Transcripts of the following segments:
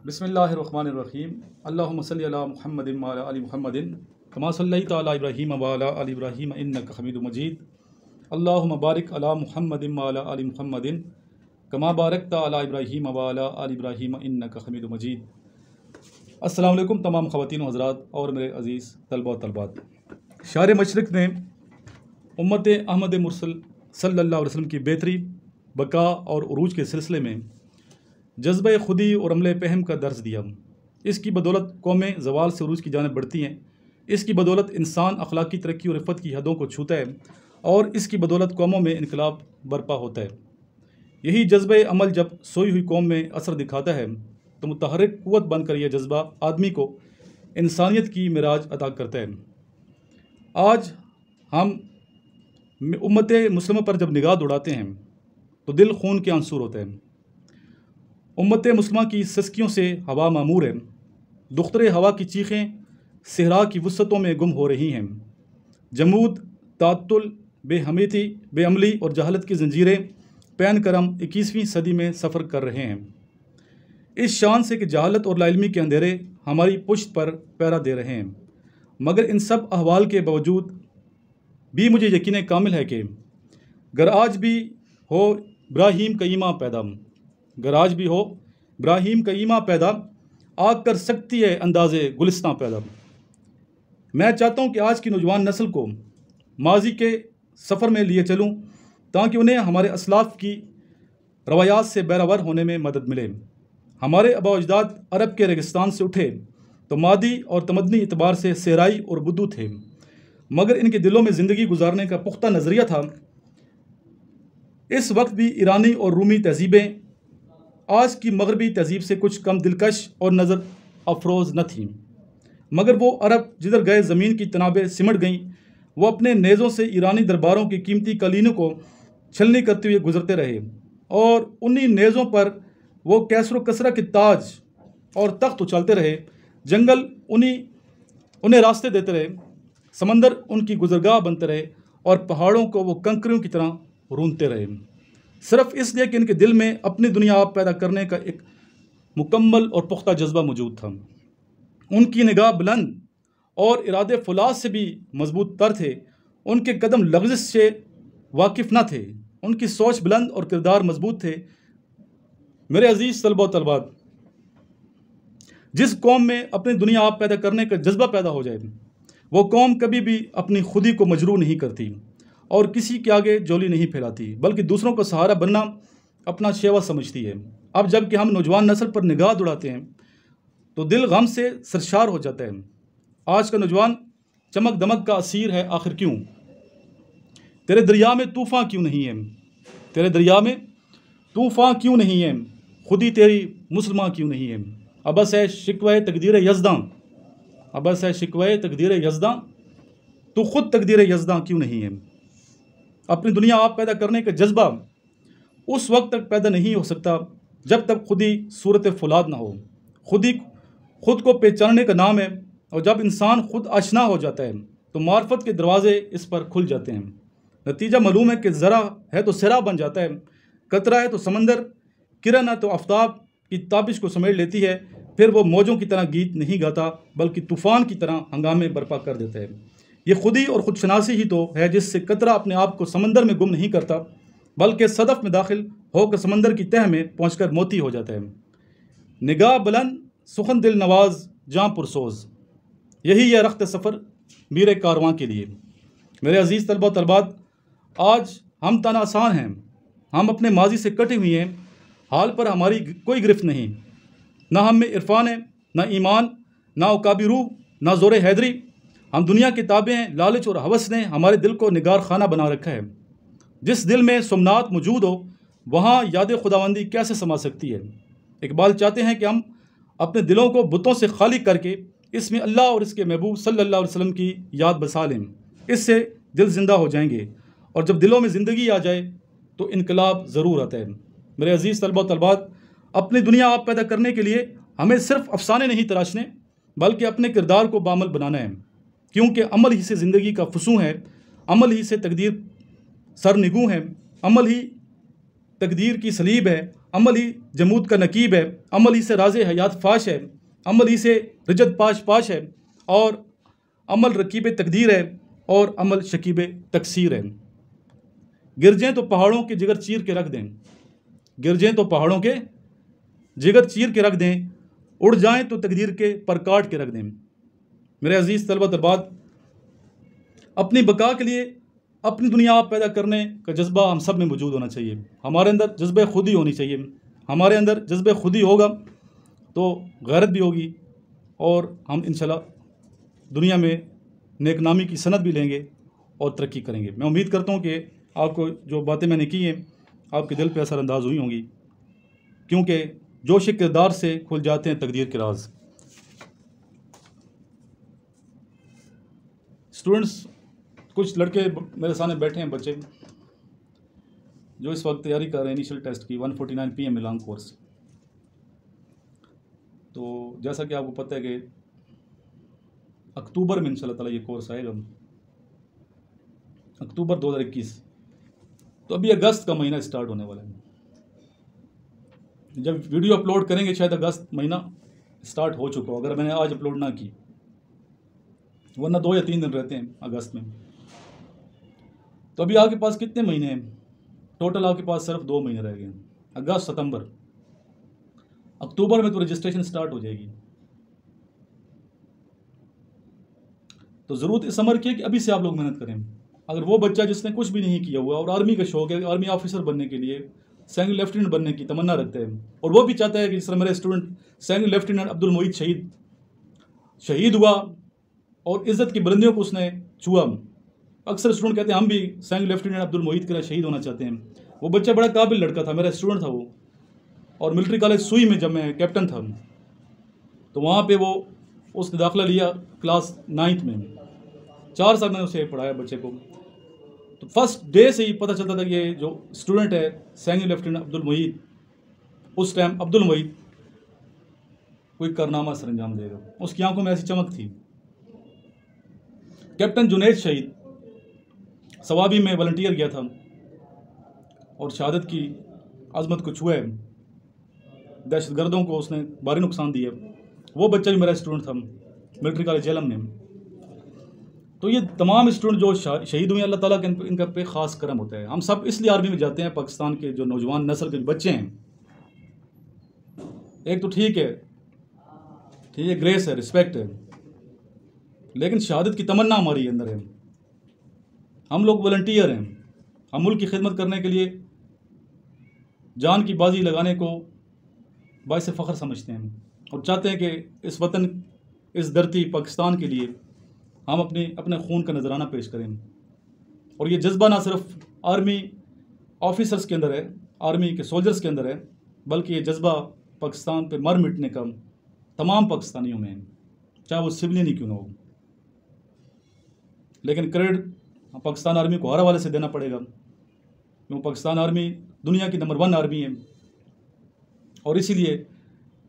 बिस्मिल्लाहिर्रहमानिर्रहीम। अल्लाहुम्मा सल्लि अला मुहम्मदिन व अला आलि मुहम्मदिन कमा सल्लैता अला इब्राहीम व अला आलि इब्राहीम इन्नका हमीदुम मजीद। अल्लाहुम्मा बारिक अला मुहम्मदिन व अला आलि मुहम्मदिन कमा बारकता अला इब्राहीम व अला आलि इब्राहीम इन्नका हमीदुम मजीद। अस्सलामु अलैकुम तमाम ख़वातीन व हज़रात और मेरे अज़ीज़ तलबा व तलबात। शार मशरिक़ ने उम्मत अहमद मुरसल सल्लल्लाहु अलैहि वसल्लम की बेहतरी, बका और उरूज के सिलसिले में जज्बे खुदी और अमले पहम का दर्ज दिया। इसकी बदौलत कौमें ज़वाल से उरूज की जानिब बढ़ती हैं। इसकी बदौलत इंसान अखलाकी तरक्की और इफ़्फ़त की हदों को छूता है और इसकी बदौलत कौमों में इनकलाब बर्पा होता है। यही जज्बे अमल जब सोई हुई कौम में असर दिखाता है तो मुतहर्रिक क़ुव्वत बनकर यह जज्बा आदमी को इंसानियत की मिराज अता करता है। आज हम उम्मत मुस्लिमा पर जब निगाह दौड़ाते हैं तो दिल खून के आंसू होते हैं। उम्मत मुस्लिमा की सस्कियों से हवा मामूर है। दुख्तरे हवा की चीखें सहरा की वुसअतों में गुम हो रही हैं। जमूद, तातुल, बेहमीती, बेअमली और जहालत की जंजीरें पहन कर हम 21वीं सदी में सफ़र कर रहे हैं। इस शान से कि जहालत और लाइल्मी के अंधेरे हमारी पुश्त पर पहरा दे रहे हैं। मगर इन सब अहवाल के बावजूद भी मुझे यकीन कामिल है कि गर आज भी हो इब्राहीम का ईमा पैदा, गराज भी हो इब्राहीम का ईमा पैदा, आग कर सकती है अंदाज़े गुलिस्तां पैदा। मैं चाहता हूँ कि आज की नौजवान नस्ल को माजी के सफ़र में लिए चलूँ ताकि उन्हें हमारे असलाफ की रवायात से बैरावर होने में मदद मिले। हमारे आबा अजदाद अरब के रेगिस्तान से उठे तो मादी और तमदनी एतबार से सहराई और बुद्दू थे, मगर इनके दिलों में ज़िंदगी गुजारने का पुख्ता नज़रिया था। इस वक्त भी ईरानी और रूमी तहजीबें आज की मगरबी तहजीब से कुछ कम दिलकश और नज़र अफरोज़ न थीं, मगर वो अरब जिधर गए ज़मीन की तनाबें सिमट गईं। वो अपने नेज़ों से ईरानी दरबारों की कीमती कलीनों को छलनी करते हुए गुजरते रहे और उन्हीं नेज़ों पर वो कैसर कसरा के ताज और तख्त उछालते रहे। जंगल उन्हें रास्ते देते रहे, समंदर उनकी गुजरगाह बनते रहे और पहाड़ों को वो कंकरियों की तरह रूंधते रहे, सिर्फ इसलिए कि इनके दिल में अपनी दुनिया आप पैदा करने का एक मुकम्मल और पुख्ता जज्बा मौजूद था। उनकी निगाह बुलंद और इरादे फुलाद से भी मजबूत तर थे। उनके कदम लग़्ज़िश से वाकिफ़ न थे। उनकी सोच बुलंद और किरदार मजबूत थे। मेरे अजीज़ तलबा तलबात, जिस कौम में अपनी दुनिया आप पैदा करने का जज्बा पैदा हो जाए वो कौम कभी भी अपनी खुदी को मजरू नहीं करती और किसी के आगे जोली नहीं फैलाती, बल्कि दूसरों का सहारा बनना अपना शेवा समझती है। अब जबकि हम नौजवान नस्ल पर निगाह दौड़ाते हैं तो दिल गम से सरशार हो जाता है। आज का नौजवान चमक दमक का असीर है, आखिर क्यों? तेरे दरिया में तूफ़ान क्यों नहीं है? तेरे दरिया में तूफ़ान क्यों नहीं है? खुदी तेरी मुसलमान क्यों नहीं है? अबस है शिकवे तकदीर यज़दां, अबस है शिकवे तकदीर यज़दां, तो ख़ुद तकदीर यज़दां क्यों नहीं है? अपनी दुनिया आप पैदा करने का जज्बा उस वक्त तक पैदा नहीं हो सकता जब तक खुदी सूरत फुलाद ना हो। खुद को पहचानने का नाम है, और जब इंसान खुद आशना हो जाता है तो मार्फत के दरवाज़े इस पर खुल जाते हैं। नतीजा मालूम है कि ज़रा है तो सिरा बन जाता है, कतरा है तो समंदर, किरण है तो आफ्ताब की ताबिश को समेट लेती है। फिर वो मौजों की तरह गीत नहीं गाता बल्कि तूफ़ान की तरह हंगामे बर्पा कर देता है। ये खुदी और ख़ुदशनासी ही तो है जिससे कतरा अपने आप को समंदर में गुम नहीं करता बल्कि सदफ़ में दाखिल होकर समंदर की तह में पहुंचकर मोती हो जाता है। निगाह बुलंद, सुखन दिल नवाज, जाँ पुरसोज, यही है रख्त सफ़र मीर कारवां के लिए। मेरे अजीज़ तलबा तलबात, आज हम तना आसान हैं, हम अपने माजी से कटे हुए हैं, हाल पर हमारी कोई गिरफ्त नहीं। ना हम में इरफान है, ना ईमान, ना उकाबी रूह, ना ज़ोर हैदरी। हम दुनिया की ताबे हैं। लालच और हवस ने हमारे दिल को निगार खाना बना रखा है। जिस दिल में सोमनाथ मौजूद हो वहाँ याद खुदावंदी कैसे समा सकती है? इकबाल चाहते हैं कि हम अपने दिलों को बुतों से खाली करके इसमें अल्लाह और इसके महबूब सल्लल्लाहु अलैहि वसल्लम की याद बसा लें। इससे दिल ज़िंदा हो जाएंगे और जब दिलों में ज़िंदगी आ जाए तो इनकलाब ज़रूर आता है। मेरे अजीज़ तलबा तलबात, अपनी दुनिया आप पैदा करने के लिए हमें सिर्फ अफसाने नहीं तराशने बल्कि अपने किरदार को बामल बनाना है, क्योंकि अमल ही से ज़िंदगी का फसूं है, अमल ही से तकदीर सरनिगू है, अमल ही तकदीर की सलीब है, अमल ही जमूद का नकीब है, अमल ही से राज हयात फाश है, अमल ही से रिजत पाश पाश है, और अमल रकीब तकदीर है, और अमल शकीब तकसीर है। गिर जाएं तो पहाड़ों के जिगर चीर के रख दें, गिर जाएं तो पहाड़ों के जिगर चीर के रख दें, उड़ जाएं तो तकदीर के पर काट के रख दें। मेरे अजीज़ तलबा तलबात, अपनी बका के लिए अपनी दुनिया आप पैदा करने का जज्बा हम सब में मौजूद होना चाहिए। हमारे अंदर जज्बे खुदी होनी चाहिए। हमारे अंदर जज्बे खुदी होगा तो गैरत भी होगी, और हम इंशाल्लाह दुनिया में नेकनामी की सनद भी लेंगे और तरक्की करेंगे। मैं उम्मीद करता हूँ कि आपको जो बातें मैंने की हैं आपके दिल पे असरअंदाज हुई होंगी, क्योंकि जोश किरदार से खुल जाते हैं तकदीर के राज। स्टूडेंट्स, कुछ लड़के मेरे सामने बैठे हैं, बच्चे जो इस वक्त तैयारी कर रहे हैं इनिशियल टेस्ट की 149 PM लॉन्ग कोर्स। तो जैसा कि आपको पता है कि अक्टूबर में इंशाल्लाह ताला ये कोर्स आएगा, अक्टूबर 2021। तो अभी अगस्त का महीना स्टार्ट होने वाला है। जब वीडियो अपलोड करेंगे शायद अगस्त महीना स्टार्ट हो चुका हो, अगर मैंने आज अपलोड ना की, वरना 2 या 3 दिन रहते हैं अगस्त में। तो अभी आपके पास कितने महीने हैं टोटल? आपके पास सिर्फ 2 महीने रह गए हैं, अगस्त सितंबर। अक्टूबर में तो रजिस्ट्रेशन स्टार्ट हो जाएगी। तो ज़रूरत इस समर की है कि अभी से आप लोग मेहनत करें। अगर वो बच्चा जिसने कुछ भी नहीं किया हुआ और आर्मी का शौक है, आर्मी ऑफिसर बनने के लिए, सेकंड लेफ्टिनेंट बनने की तमन्ना रखता है, और वो भी चाहता है कि जिस तरह मेरे student second lieutenant Abdul Moid शहीद हुआ और इज़्ज़त की बुलंदियों को उसने छुआ। अक्सर स्टूडेंट कहते हैं हम भी सेकंड लेफ्टिनेंट अब्दुल मोईद के लिए शहीद होना चाहते हैं। वो बच्चा बड़ा काबिल लड़का था, मेरा स्टूडेंट था वो, और मिलिट्री कॉलेज सुई में जब मैं कैप्टन था तो वहाँ पे वो उसने दाखिला लिया क्लास 9th में। 4 साल मैंने उसे पढ़ाया बच्चे को। तो फर्स्ट डे से ही पता चलता था कि ये जो स्टूडेंट है सेकंड लेफ्टिनेंट अब्दुल मोईद, उस टाइम अब्दुल मोईद कोई कारनामा सर अंजाम देगा। उसकी आंखों में ऐसी चमक थी। कैप्टन जुनैद शहीद सवाबी में वॉलंटियर गया था और शहादत की अजमत को छुए, दहशतगर्दों को उसने भारी नुकसान दिया। वो बच्चा भी मेरा स्टूडेंट था मिलिट्री कॉलेज जेलम में। तो ये तमाम स्टूडेंट जो शहीद हुए, अल्लाह ताला के इनका पे ख़ास करम होता है। हम सब इसलिए आर्मी में जाते हैं, पाकिस्तान के जो नौजवान नस्ल के बच्चे हैं। एक तो ठीक है ग्रेस है, रिस्पेक्ट है, लेकिन शहादत की तमन्ना हमारी अंदर है। हम लोग वॉलंटियर हैं, हम मुल्क की खिदमत करने के लिए जान की बाजी लगाने को बाइस फ़ख्र समझते हैं और चाहते हैं कि इस वतन, इस धरती पाकिस्तान के लिए हम अपने खून का नजराना पेश करें। और ये जज्बा ना सिर्फ आर्मी ऑफिसर्स के अंदर है, आर्मी के सोल्जर्स के अंदर है, बल्कि ये जज्बा पाकिस्तान पे मर मिटने का तमाम पाकिस्तानियों में है, चाहे वो सिविलियन ही क्यों ना हो। लेकिन क्रेडिट पाकिस्तान आर्मी को हर हवाले से देना पड़ेगा, क्योंकि पाकिस्तान आर्मी दुनिया की नंबर 1 आर्मी है। और इसीलिए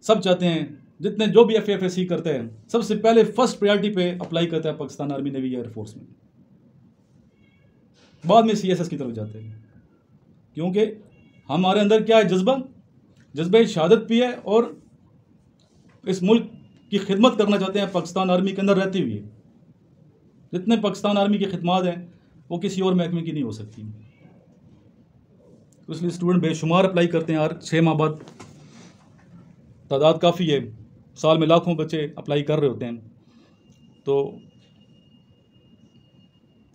सब चाहते हैं, जितने जो भी FFSC करते हैं, सबसे पहले फर्स्ट प्रायोरिटी पे अप्लाई करता है पाकिस्तान आर्मी, नेवी, एयरफोर्स में, बाद में CSS की तरफ जाते हैं। क्योंकि हमारे अंदर क्या है, जज्बा शहादत भी है, और इस मुल्क की खिदमत करना चाहते हैं पाकिस्तान आर्मी के अंदर रहते हुए। जितने पाकिस्तान आर्मी की खिदमत हैं वो किसी और महकमे की नहीं हो सकती। तो इसलिए स्टूडेंट बेशुमार अप्लाई करते हैं हर 6 माह बाद। तादाद काफ़ी है, साल में लाखों बच्चे अप्लाई कर रहे होते हैं, तो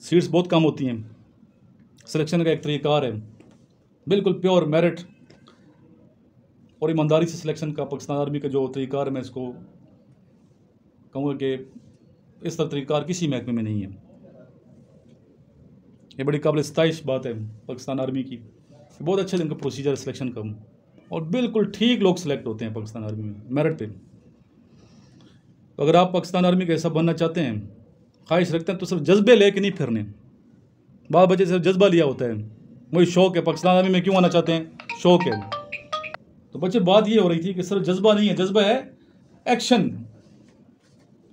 सीट्स बहुत कम होती हैं। सिलेक्शन का एक तरीक़ार है, बिल्कुल प्योर मेरिट और ईमानदारी से सिलेक्शन का पाकिस्तान आर्मी का जो तरीक़ार है, मैं इसको कहूँगा कि इस तरह तरीक़ार किसी महकमे में नहीं है। ये बड़ी काबिल इस्ताइश बात है पाकिस्तान आर्मी की, बहुत अच्छा इनका प्रोसीजर सिलेक्शन का, और बिल्कुल ठीक लोग सिलेक्ट होते हैं पाकिस्तान आर्मी में मेरिट पे। तो अगर आप पाकिस्तान आर्मी का हिस्सा बनना चाहते हैं, ख्वाहिश रखते हैं, तो सिर्फ जज्बे लेके नहीं फिरने। बाल बच्चे सिर्फ जज्बा लिया होता है, मुझे शौक़ है पाकिस्तान आर्मी में क्यों आना चाहते हैं, शौक़ है। तो बच्चे बात ये हो रही थी कि सिर्फ जज्बा नहीं है, जज्बा है एक्शन।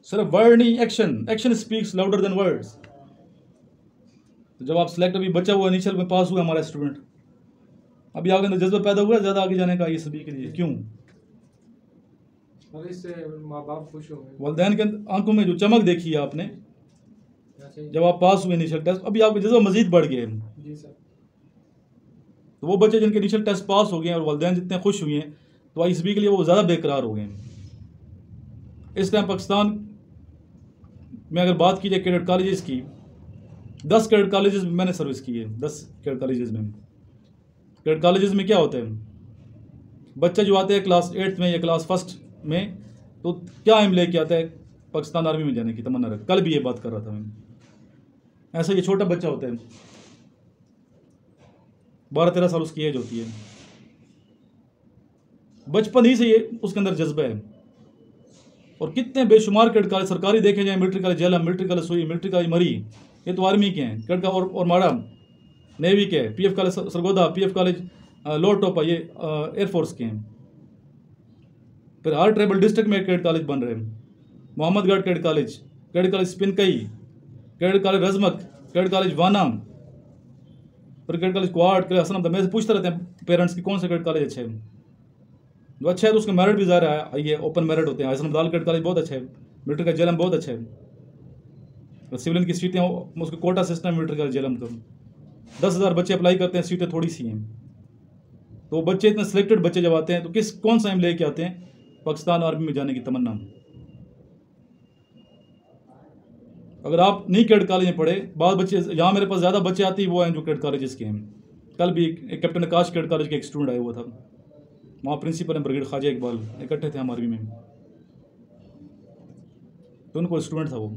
सिर्फ वर्ड नहीं, action speaks louder than words. तो जब आप सिलेक्ट, अभी बच्चा हुआ इनिशियल में पास हुआ हमारा स्टूडेंट, अभी आपके अंदर जज्बा पैदा हुआ है ज़्यादा आगे जाने का ISB के लिए? क्यों? इससे माँ बाप खुश हो गए। वालिदैन के आंखों में जो चमक देखी है आपने जब आप पास हुए इनिशियल टेस्ट, अभी आपका जज्बा मजीद बढ़ गया है। जी सर। तो वो बच्चे जिनके इनिशियल टेस्ट पास हो गए हैं और वालिदैन जितने खुश हुए हैं तो ISB के लिए वो ज़्यादा बेकरार हो गए हैं। इस टाइम पाकिस्तान में अगर बात की जाए कैडेट कॉलेजेस की, 10 कैडेट कॉलेजेस में मैंने सर्विस की है। 10 कैडेट कॉलेजेस में, कैडेट कॉलेजेस में क्या होता है, बच्चे जो आते हैं क्लास 8 में या क्लास 1 में तो क्या एम लेके आता है, पाकिस्तान आर्मी में जाने की तमन्ना रख। कल भी ये बात कर रहा था मैं। ऐसा ये छोटा बच्चा होता है, 12-13 साल उसकी एज होती है, बचपन ही से ये उसके अंदर जज्बा है। और कितने बेशुमार कैडेट कॉलेज सरकारी देखे जाए, military college Jhelum, military college सुई, मिलिट्री कॉलेज मरी, ये तो आर्मी के हैं। कैडेट और माड़ा नेवी के, PF college Sargodha, PF college lower Topa, ये एयरफोर्स के हैं। फिर हर ट्राइबल डिस्ट्रिक्ट में कैडेट कॉलेज बन रहे हैं। Mohammadgarh cadet college Spinkai, cadet college Razmak, cadet college Wana, फिर कैडेट कॉलेज क्वाड, हसन। मैं पूछते रहते हैं पेरेंट्स की कौन सा कैडेट कॉलेज अच्छा है, जो अच्छा है तो उसका मेरिट भी ज़्यादा है, ये ओपन मेरिट होते हैं। हसन अब्दाल कैडेट कॉलेज बहुत अच्छा है, मिलिट्री का जेलम बहुत अच्छा है। सिविलियन की सीटें उसके कोटा सिस्टम है मिलिट्री का जेलम का, 10,000 बच्चे अप्लाई करते हैं, सीटें थोड़ी सी हैं। तो बच्चे इतने सिलेक्टेड बच्चे जब आते हैं तो कौन सा एम लेके आते हैं, पाकिस्तान आर्मी में जाने की तमन्ना। अगर आप नहीं कैडेट कॉलेज में पढ़े, बाद बच्चे यहाँ मेरे पास ज़्यादा बच्चे आते हैं वो हैं जो कैडेट कॉलेजेस के हैं। कल भी एक कैप्टन आकाश कैडेट कॉलेज के एक स्टूडेंट आया हुआ था, वहाँ प्रिंसिपल हैं ब्रिगेड ख्वाजा इकबाल, इकट्ठे थे हम आर्मी में, तो उनको स्टूडेंट था वो।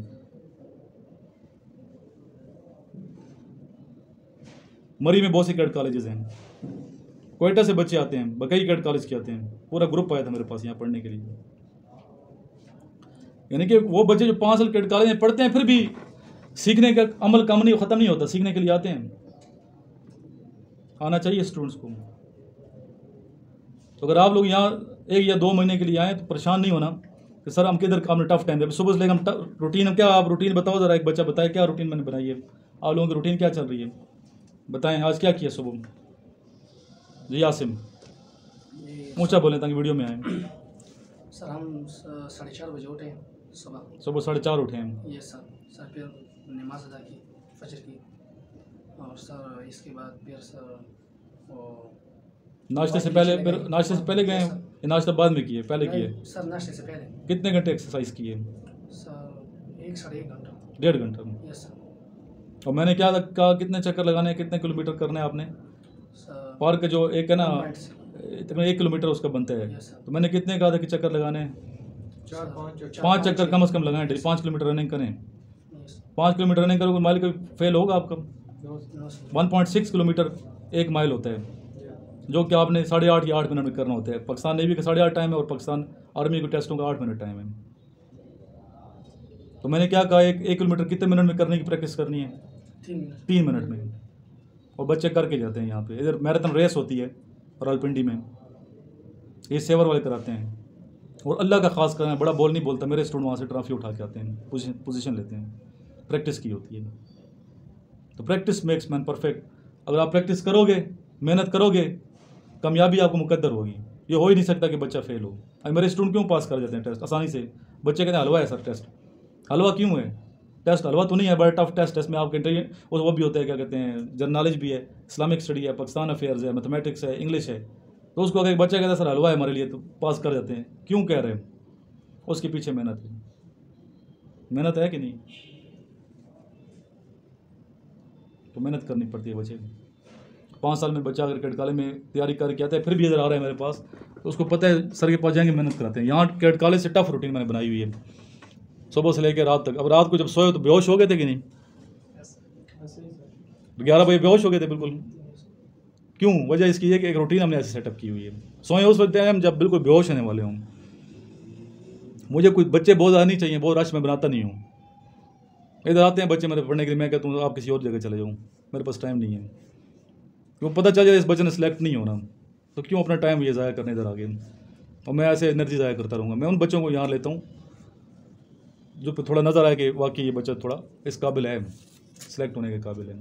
मरी में बहुत से कैडेट कॉलेजेस हैं, क्वेटा से बच्चे आते हैं, बकई कैडेट कॉलेज के आते हैं, पूरा ग्रुप आया था मेरे पास यहाँ पढ़ने के लिए। यानी कि वो बच्चे जो 5 साल कैडेट कॉलेज में पढ़ते हैं फिर भी सीखने का अमल कम नहीं, ख़त्म नहीं होता, सीखने के लिए आते हैं। आना चाहिए स्टूडेंट्स को। तो अगर आप लोग यहाँ 1 या 2 महीने के लिए आए तो परेशान नहीं होना कि सर हम किधर, हमने टफ टाइम है सुबह से लेकर हम रूटीन, हम क्या, आप रूटीन बताओ ज़रा, एक बच्चा बताए क्या रूटीन मैंने बनाई है, आप लोगों की रूटीन क्या चल रही है, बताएं आज क्या किया सुबह। जी आसिम, ऊँचा बोलें ताकि वीडियो में आए। सर हम 4:30 बजे उठे सुबह 4:30 उठे हैं। ये सर फिर नमाज अदा की फजर की, और सर इसके बाद फिर सर वो नाश्ते से पहले, फिर नाश्ते से पहले गए, नाश्ता बाद में किए, पहले किए? सर नाश्ते से पहले। कितने घंटे एक्सरसाइज किए? सर 1-1.5 घंटा। 1.5 घंटा? Yes sir. और मैंने क्या कहा, कितने चक्कर लगाने हैं, कितने किलोमीटर करने हैं आपने? पार्क जो एक है ना, तकरीबन 1 किलोमीटर उसका बनता है, तो मैंने कितने कहा था कि चक्कर लगाने हैं? 5 चक्कर कम से कम लगाएं डेली। 5 किलोमीटर रनिंग करें, 5 किलोमीटर रनिंग करोगे, माइल का फेल होगा आपका। 1.6 किलोमीटर 1 माइल होता है, जो कि आपने 8.5 या 8 मिनट में करना होता है। पाकिस्तान नेवी का 8.5 टाइम है और पाकिस्तान आर्मी के टेस्टों का 8 मिनट टाइम है। तो मैंने क्या कहा, 1 किलोमीटर कितने मिनट में करने की प्रैक्टिस करनी है? 3 मिनट में। और बच्चे करके जाते हैं। यहाँ पे इधर मैराथन रेस होती है रावलपिंडी में, ये सेवर वाले कराते हैं। और अल्लाह का खास करना, बड़ा बोल नहीं बोलता, मेरे स्टूडेंट वहाँ से ट्रॉफी उठा के आते हैं, पोजीशन लेते हैं, प्रैक्टिस की होती है। तो प्रैक्टिस मेक्स मैन परफेक्ट। अगर आप प्रैक्टिस करोगे, मेहनत करोगे, कामयाबी आपको मुकद्दर होगी। ये हो ही नहीं सकता कि बच्चा फेल हो। अब मेरे स्टूडेंट क्यों पास कर जाते हैं टेस्ट आसानी से? बच्चे कहते हैं हलवा है सर टेस्ट। हलवा क्यों है टेस्ट? हलवा तो नहीं है, बड़ा टफ टेस्ट है। इसमें आपके इंटरव्यू और वो भी होता है, क्या कहते हैं, जनरल नॉलेज भी है, इस्लामिक स्टडी है, पाकिस्तान अफेयर्स है, मैथमेटिक्स है, इंग्लिश है। तो उसको अगर एक बच्चा कहता है सर हलवा है हमारे लिए, तो पास कर जाते हैं। क्यों कह रहे हैं? उसके पीछे मेहनत है। मेहनत है कि नहीं? तो मेहनत करनी पड़ती है बच्चे को। 5 साल में बच्चा अगर कैडेट कॉलेज में तैयारी करके आता है फिर भी इधर आ रहा है मेरे पास, तो उसको पता है सर के पास जाएंगे, मेहनत कराते हैं। यहाँ कैडेट कॉलेज से टफ रूटीन मैंने बनाई हुई है, सुबह से लेकर रात तक। अब रात को जब सोए तो बेहोश हो गए थे कि नहीं? 11 बजे बेहोश हो गए थे बिल्कुल। क्यों? वजह इसकी है कि एक रूटीन हमने ऐसे सेटअप की हुई है। सोए उस वक्त हम जब बिल्कुल बेहोश होने वाले हों। मुझे कोई बच्चे बहुत ज़्यादा नहीं चाहिए, बहुत रश में बनाता नहीं हूँ। इधर आते हैं बच्चे मेरे पढ़ने के लिए, मैं कहता हूँ आप किसी और जगह चले जाऊँ, मेरे पास टाइम नहीं है। क्यों? पता चल जाए इस बच्चे ने सिलेक्ट नहीं होना, तो क्यों अपना टाइम ये ज़ाया करने इधर आगे। और मैं ऐसे एनर्जी ज़ाया करता रहूँगा। मैं उन बच्चों को यहाँ लेता हूँ जो थोड़ा नज़र आए कि वाकई ये बच्चा थोड़ा इस काबिल है, सिलेक्ट होने के काबिल है।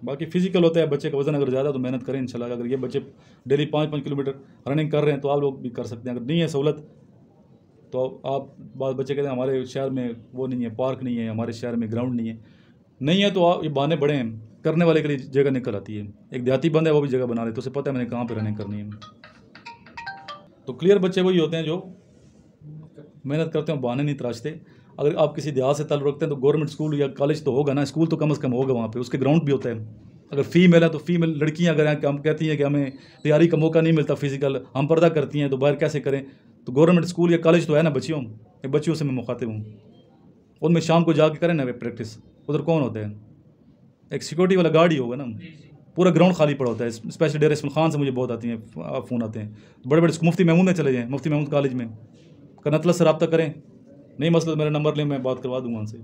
बाकी फिजिकल होता है, बच्चे का वजन अगर ज़्यादा तो मेहनत करें इंशाल्लाह। अगर ये बच्चे डेली 5-5 किलोमीटर रनिंग कर रहे हैं तो आप लोग भी कर सकते हैं। अगर नहीं है सहूलत तो आप बाद बच्चे कहते हैं हमारे शहर में वो नहीं है, पार्क नहीं है, हमारे शहर में ग्राउंड नहीं है तो आप ये बहाने बड़े हैं, करने वाले के लिए जगह निकल आती है। एक देहाती बंद है वो भी जगह बना ले तो उसे पता है मैंने कहाँ पर रनिंग करनी है। तो क्लियर बच्चे वही होते हैं जो मेहनत करते हैं, बहाने नहीं तराशते। अगर आप किसी देहात से ताल्लुक़ रखते हैं तो गवर्नमेंट स्कूल या कॉलेज तो होगा ना, स्कूल तो कम से कम होगा वहाँ पे, उसके ग्राउंड भी होता है। अगर फीमेल है तो फीमेल लड़कियाँ अगर हैं, हम कहती हैं कि हमें तैयारी का मौका नहीं मिलता फिजिकल, हम पर्दा करती हैं तो बाहर कैसे करें, तो गवर्नमेंट स्कूल या कॉलेज तो है ना बच्चियों से मैं मुखातिब हूँ, उनमें शाम को जाके करें ना वे प्रैक्टिस। उधर कौन होता है, एक सिक्योरिटी वाला गार्ड ही होगा ना, पूरा ग्राउंड खाली पड़ा होता है। स्पेशली डेरा इस्माइल खान से मुझे बहुत आती हैं फ़ोन आते हैं, बड़े बड़े मुफ्ती महमूद में चले जाएँ, मुफ्ती महमूद कॉलेज में कनतला से रब्ता करें, नहीं मसला मेरा नंबर लें, मैं बात करवा दूंगा उनसे।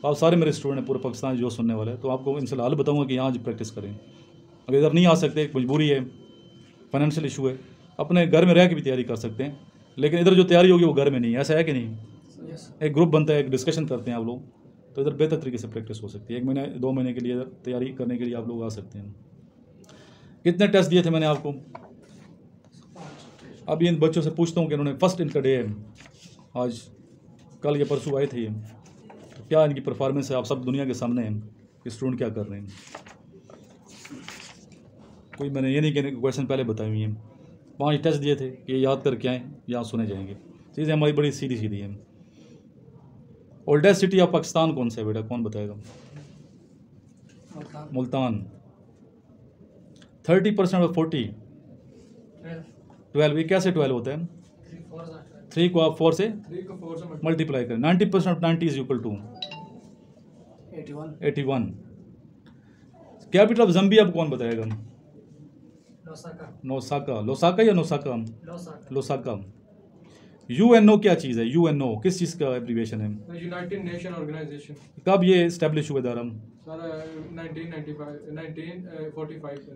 आप सारे मेरे स्टूडेंट हैं पूरे पाकिस्तान जो सुनने वाले हैं, तो आपको इनसे हाल बताऊंगा कि यहाँ आज प्रैक्टिस करें। अगर इधर नहीं आ सकते, मजबूरी है, फाइनेंशियल इशू है, अपने घर में रह के भी तैयारी कर सकते हैं, लेकिन इधर जो तैयारी होगी वो घर में नहीं है, ऐसा है कि नहीं। एक ग्रुप बनता है, एक डिस्कशन करते हैं आप लोग, तो इधर बेहतर तरीके से प्रैक्टिस हो सकती है। 1 महीने 2 महीने के लिए इधर तैयारी करने के लिए आप लोग आ सकते हैं। कितने टेस्ट दिए थे मैंने आपको? अभी इन बच्चों से पूछता हूँ कि इन्होंने फर्स्ट इनका डे है आज, कल या परसों आए थे ये, तो क्या इनकी परफॉर्मेंस है, आप सब दुनिया के सामने हैं कि स्टूडेंट क्या कर रहे हैं। कोई मैंने ये नहीं कहने के क्वेश्चन पहले बताए हुए हैं। 5 टेस्ट दिए थे कि ये याद करके आएँ, यहाँ सुने जाएंगे। चीज़ें हमारी बड़ी सीधी सीधी हैं। ओल्डेस्ट सिटी ऑफ पाकिस्तान कौन सा है बेटा, कौन बताएगा? मुल्तान। 30% और 40 12, ये कैसे 12 होता है? 3 को आप 4 से मल्टीप्लाई करें, 90% of 90 is equal to 81। Capital of Zambia अब कौन बताएगा? लोसाका या नोसाका? लोसाका। UNO क्या चीज़ है? UNO किस चीज़ का एब्रीविएशन है? United Nation Organisation. कब ये इस्टेब्लिश हुआ दारम? सर 1945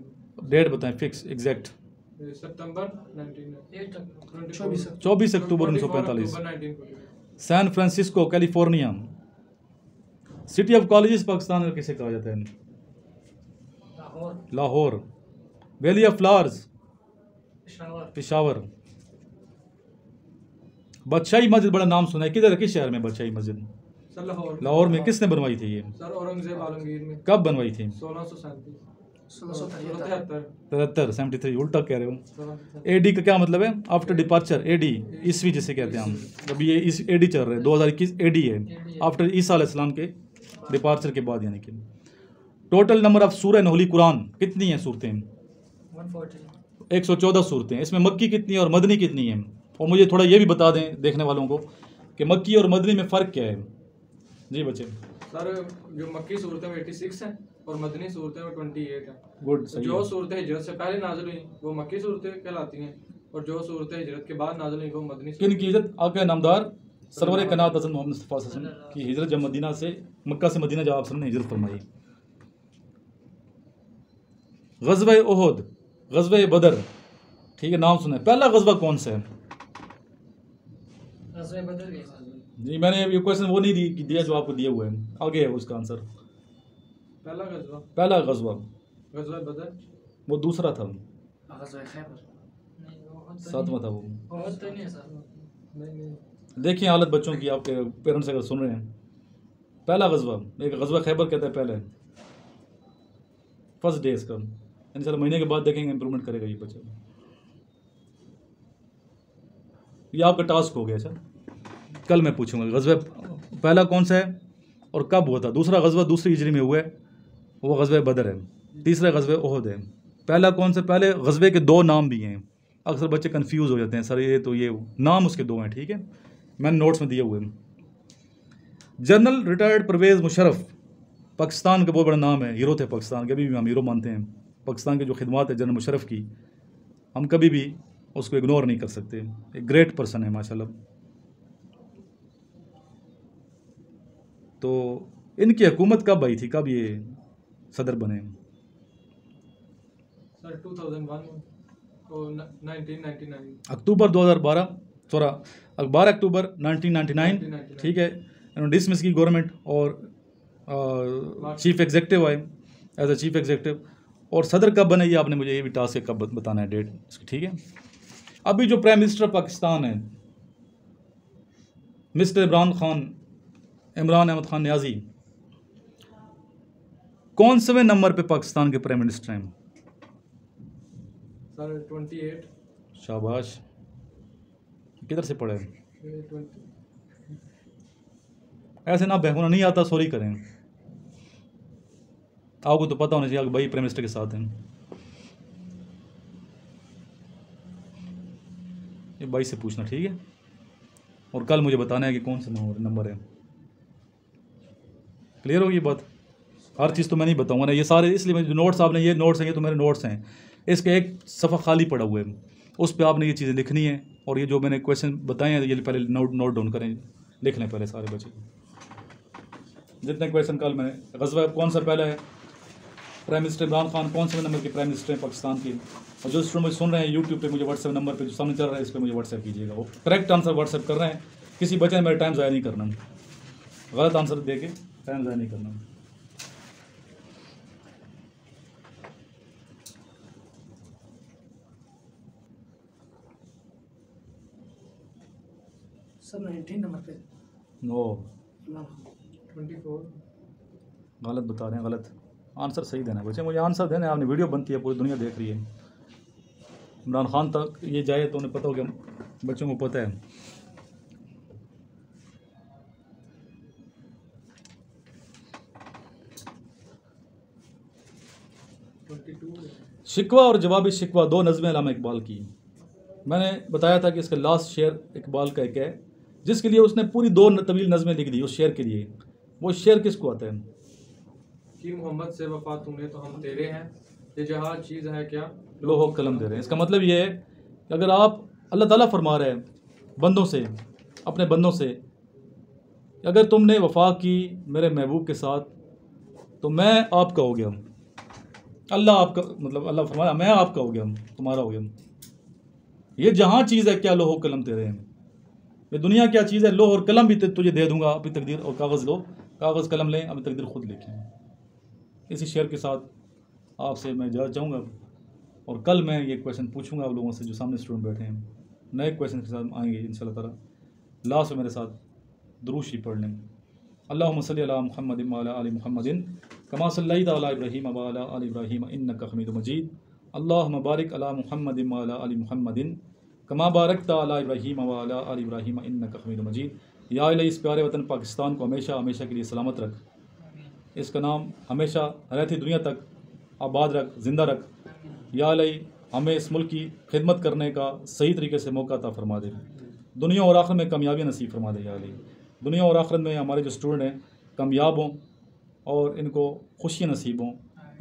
डेट बताएं फिक्स एग्जैक्ट। सितंबर 24 अक्टूबर 1945। San Francisco California. City of colleges Pakistan में किसे कहा जाता है? Lahore. Valley of flowers Peshawar. Badshahi Masjid बड़ा नाम सुना है, किधर, किस शहर में बादशाही मस्जिद? सर लाहौर में। किसने बनवाई थी ये? सर औरंगजेब आलमगीर ने। कब बनवाई थी? 1673। उल्टा कह रहे हो। एडी का क्या मतलब है? आफ्टर डिपार्चर, एडी ईस्वी जिसे कहते हैं हम। अभी ये इस एडी चल रहे हैं, 2021 एडी है, आफ्टर ईसा अलैहिस्सलाम के डिपार्चर के बाद, यानी कि। टोटल नंबर ऑफ सूरह नहली कुरान कितनी है सूरतें? 114 सूरतें। इसमें मक्की कितनी है और मदनी कितनी है? और मुझे थोड़ा ये भी बता दें देखने वालों को कि मक्की और मदनी में फ़र्क क्या है। जी बच्चे। सर जो मक्की सूरतें वो 86 हैं और मदनी सूरतें वो 28 हैं। गुड। जो सूरतें हिजरत से पहले नाज़िल हुई वो मक्की सूरतें कहलाती हैं और जो सूरतें हिजरत के बाद नाज़िल हुई वो मदनी। किन की हिजरत? आका नामदार सरवर कनात हज़रत मोहम्मद मुस्तफ़ा सल्लल्लाहु अलैहि वसल्लम की हिजरत, जब मदीना से मक्का से मदीना जब आप ने हिजरत फरमाई। ग़ज़वा उहद, ग़ज़वा बदर, ठीक है, नाम सुना है। पहला ग़ज़वा कौन सा है? जी मैंने ये क्वेश्चन वो नहीं दिया जो आपको दिया हुआ है, आगे है उसका आंसर। पहला ग़ज़वा बदर वो दूसरा था, सातवां था वो। देखिए हालत बच्चों की, आपके पेरेंट्स अगर सुन रहे हैं। पहला ग़ज़वा, एक ग़ज़वा खैबर कहता है पहले, फर्स्ट डे इसका। इंशाल्लाह महीने के बाद देखेंगे इंप्रूवमेंट करेगा ये बच्चा। ये आपका टास्क हो गया सर। कल मैं पूछूंगा ग़ज़वा पहला कौन सा है और कब हुआ था। दूसरा ग़ज़वा दूसरी हिजरी में हुआ है, वो ग़ज़वा बदर है। तीसरा ग़ज़वा उहद है। पहला कौन सा? पहले ग़ज़वे के 2 नाम भी हैं। अक्सर बच्चे कंफ्यूज हो जाते हैं, सर ये तो ये नाम उसके 2 हैं, ठीक है, मैंने नोट्स में दिए हुए हैं। जनरल रिटायर्ड परवेज़ मुशर्रफ पाकिस्तान का बहुत बड़ा नाम है, हीरो थे पाकिस्तान के, अभी भी हम हीरो मानते हैं। पाकिस्तान की जो खिदमत है जनरल मुशर्रफ की, हम कभी भी उसको इग्नोर नहीं कर सकते। एक ग्रेट पर्सन है माशाल्लाह। तो इनकी हुकूमत कब आई थी, कब ये सदर बने? सर 2001 और 1999 अक्टूबर 2012, 12 अक्टूबर 1999, ठीक है। इन्होंने डिसमिस की गवर्नमेंट और चीफ एग्जीक्यूटिव आए। As a chief executive. और सदर कब बने ये आपने मुझे ये भी टास्क है, कब बताना है डेट इसकी, ठीक है। अभी जो प्राइम मिनिस्टर पाकिस्तान है मिस्टर इमरान अहमद खान न्याजी, कौन सवें नंबर पे पाकिस्तान के प्राइम मिनिस्टर हैं? सर 28। शाबाश, किधर से पढ़े? 20। ऐसे ना बहकूना नहीं आता, सॉरी करें, आपको तो पता होना चाहिए कि भाई प्राइम मिनिस्टर के साथ हैं। ये भाई से पूछना, ठीक है, और कल मुझे बताना है कि कौन सा नंबर है। क्लियर होगी बात? हर चीज़ तो मैं नहीं बताऊंगा ना, ये सारे इसलिए जो नोट्स आपने, ये नोट्स हैं, ये तो मेरे नोट्स हैं, इसके एक सफ़ा खाली पड़ा हुआ है, उस पर आपने ये चीज़ें लिखनी है। और ये जो मैंने क्वेश्चन बताए हैं ये पहले नोट डाउन करें, लिख लें पहले सारे बच्चे जितने क्वेश्चन कल मैंने। ग़ज़वा कौन सा पहला है? प्राइम मिनिस्टर इमरान खान कौन से नंबर के प्राइम मिनिस्टर हैं पाकिस्तान की? और जो स्टूडेंट मुझे सुन रहे हैं यूट्यूब पे, मुझे व्हाट्सएप नंबर पे जो सामने चल रहा है इस पर मुझे व्हाट्सएप कीजिएगा, वो करेक्ट आंसर व्हाट्सएप कर रहे हैं। किसी बच्चे ने मेरा टाइम ज़ाया नहीं करना, गलत आंसर दे के टाइम ज़ाया नहीं करना। सर 19 नंबर पे नो, इमरान खान। 24। गलत बता रहे हैं, गलत आंसर सही देना है बच्चे, मुझे आंसर देना है। आपने वीडियो बनती है, पूरी दुनिया देख रही है, इमरान खान तक ये जाए तो उन्हें पता हो कि बच्चों को पता है। शिकवा और जवाबी शिकवा, दो नज़में अल्लामा इकबाल की। मैंने बताया था कि इसका लास्ट शेर इकबाल का एक है जिसके लिए उसने पूरी दो तवील नज़में लिख दी उस शेर के लिए। वो शेर किसको आता है? कि मोहम्मद से वफा तूने तो हम तेरे हैं, ये जहाँ चीज़ है क्या लोहो कलम दे रहे हैं। इसका मतलब ये है कि अगर आप, अल्लाह ताला फरमा रहे हैं बंदों से, अपने बंदों से, अगर तुमने वफा की मेरे महबूब के साथ तो मैं आपका हो गया, अल्लाह आपका, मतलब अल्लाह फरमाया मैं आपका हो गया, तुम्हारा हो गया। ये जहाँ चीज़ है क्या लोहो कलम तेरे हैं, ये दुनिया क्या चीज़ है, लोह और कलम भी तुझे दे दूंगा, अभी तकदीर, और कागज़ लो, कागज़ कलम लें, अभी तकदीर खुद लिखें। इसी शेर के साथ आपसे मैं इजाज़त चाहूँगा, और कल मैं ये क्वेश्चन पूछूंगा आप लोगों से जो सामने स्टूडेंट बैठे हैं, नए क्वेश्चन के साथ आएंगे इंशाल्लाह ताला। लास्ट में मेरे साथ दुरूद शरीफ पढ़ लें। अल्लाहुम्मा सल्ली अला मुहम्मद व अला आलि मुहम्मदिन कमा सल्लैता अला इब्राहीम व अला आलि इब्राहीम इन्नका हमीदुम मजीद। अल्लाहुम्मा बारिक अला मुहम्मद व अला आलि मुहम्मदिन कमा बारकता अला इब्राहीम व अला आलि इब्राहीम इन्नका हमीदुम मजीद। या इलाही, इस प्यारे वतन पाकिस्तान को हमेशा हमेशा के लिए सलामत रख, इसका नाम हमेशा रहती दुनिया तक आबाद रख, ज़िंदा रख। या इलाही, हमें इस मुल्क की खिदमत करने का सही तरीके से मौका अता फरमा दे, दुनिया और आखिरत में कामयाबी नसीब फरमा दे। या इलाही, दुनिया और आखिरत में हमारे जो स्टूडेंट हैं कामयाब हों और इनको खुशियाँ नसीब हों।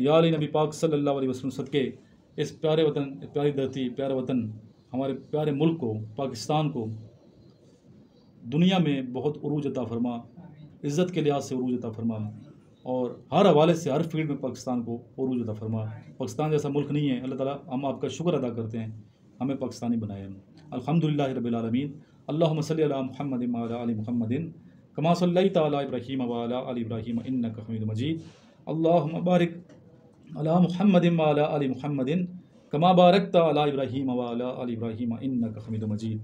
या इलाही, नबी पाक सल्लल्लाहु अलैहि वसल्लम सदके इस प्यारे वतन, प्यारी धरती, प्यारा वतन, हमारे प्यारे मुल्क को, पाकिस्तान को दुनिया में बहुत उरूज अता फरमा, इज़्ज़त के लिहाज से उरूज अता फरमा, और हर हवाले से हर फील्ड में पाकिस्तान को उरूज अता फरमा। पाकिस्तान जैसा मुल्क नहीं है, अल्लाह ताला हम आपका शुक्र अदा करते हैं हमें पाकिस्तानी बनाए। अल्हम्दुलिल्लाहि रब्बिल आलमीन। अल्लाहुम्मा सल्ली अला मुहम्मद व अला आलि मुहम्मदिन कमा सल्लैता अला इब्राहीम व अला आलि इब्राहीम इन्नका हमीदुम मजीद। अल्लाहुम्मा बारिक अला मुहम्मद व अला आलि मुहम्मदिन कमा बारकता अला इब्राहीम व अला आलि इब्राहीम इन्नका हमीदुम मजीद।